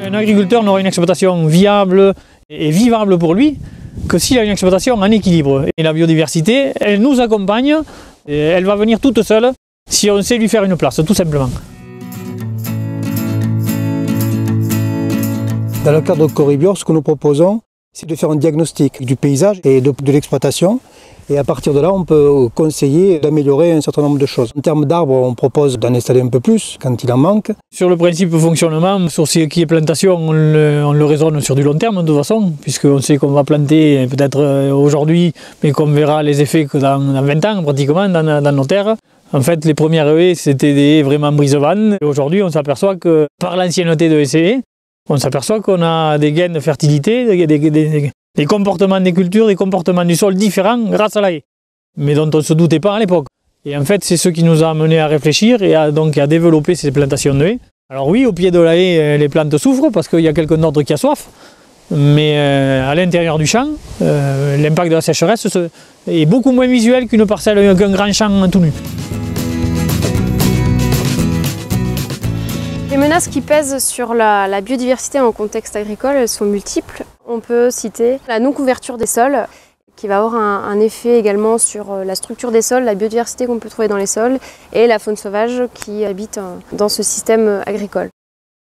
Un agriculteur n'aura une exploitation viable et vivable pour lui que s'il a une exploitation en équilibre. Et la biodiversité, elle nous accompagne, et elle va venir toute seule si on sait lui faire une place, tout simplement. Dans le cadre de Coribio, ce que nous proposons, c'est de faire un diagnostic du paysage et de l'exploitation. Et à partir de là, on peut conseiller d'améliorer un certain nombre de choses. En termes d'arbres, on propose d'en installer un peu plus quand il en manque. Sur le principe de fonctionnement, sur ce qui est plantation, on le raisonne sur du long terme de toute façon, puisqu'on sait qu'on va planter peut-être aujourd'hui, mais qu'on verra les effets que dans 20 ans pratiquement dans nos terres. En fait, les premières haies, c'était des haies vraiment brise-vannes. Aujourd'hui, on s'aperçoit que par l'ancienneté de ces haies, on s'aperçoit qu'on a des gains de fertilité, des comportements des cultures, des comportements du sol différents grâce à la haie, mais dont on ne se doutait pas à l'époque. Et en fait, c'est ce qui nous a amené à réfléchir et à développer ces plantations de haies. Alors oui, au pied de la haie, les plantes souffrent parce qu'il y a quelques nôtres qui a soif, mais à l'intérieur du champ, l'impact de la sécheresse est beaucoup moins visuel qu'une parcelle, qu'un grand champ tout nu. Les menaces qui pèsent sur la biodiversité en contexte agricole, elles sont multiples. On peut citer la non-couverture des sols, qui va avoir un effet également sur la structure des sols, la biodiversité qu'on peut trouver dans les sols, et la faune sauvage qui habite dans ce système agricole.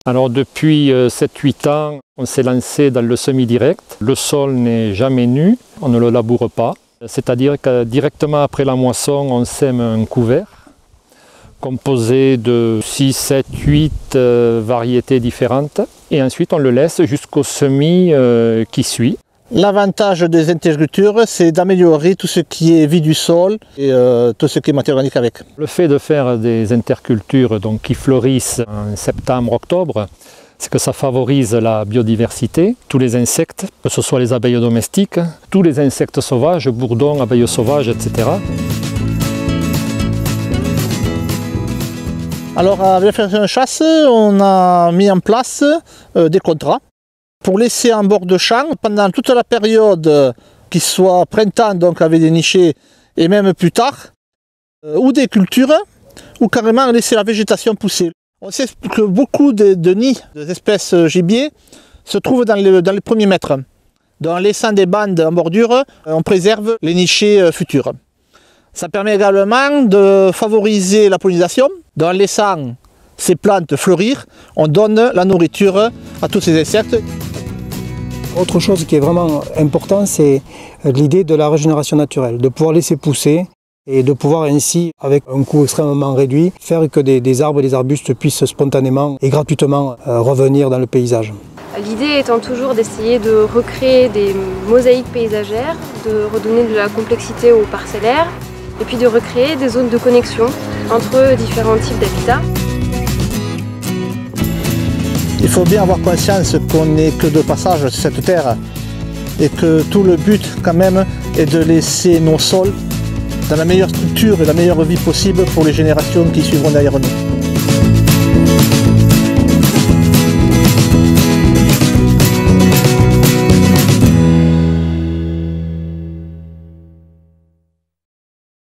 Alors depuis 7-8 ans, on s'est lancé dans le semi-direct. Le sol n'est jamais nu, on ne le laboure pas. C'est-à-dire que directement après la moisson, on sème un couvert composé de 6, 7, 8 variétés différentes. Et ensuite, on le laisse jusqu'au semis qui suit. L'avantage des intercultures, c'est d'améliorer tout ce qui est vie du sol et tout ce qui est matière organique avec. Le fait de faire des intercultures donc, qui fleurissent en septembre-octobre, c'est que ça favorise la biodiversité. Tous les insectes, que ce soit les abeilles domestiques, tous les insectes sauvages, bourdons, abeilles sauvages, etc. Alors avec la Fédération de chasse, on a mis en place des contrats pour laisser en bord de champ pendant toute la période, qu'il soit printemps, donc avec des nichés, et même plus tard, ou des cultures, ou carrément laisser la végétation pousser. On sait que beaucoup de nids des espèces gibier se trouvent dans les premiers mètres. Donc en laissant des bandes en bordure, on préserve les nichés futurs. Ça permet également de favoriser la pollinisation. Donc en laissant ces plantes fleurir, on donne la nourriture à tous ces insectes. Autre chose qui est vraiment important, c'est l'idée de la régénération naturelle, de pouvoir laisser pousser et de pouvoir ainsi, avec un coût extrêmement réduit, faire que des arbres et des arbustes puissent spontanément et gratuitement revenir dans le paysage. L'idée étant toujours d'essayer de recréer des mosaïques paysagères, de redonner de la complexité aux parcellaires, et puis de recréer des zones de connexion entre différents types d'habitats. Il faut bien avoir conscience qu'on n'est que de passage sur cette terre et que tout le but quand même est de laisser nos sols dans la meilleure structure et la meilleure vie possible pour les générations qui suivront derrière nous.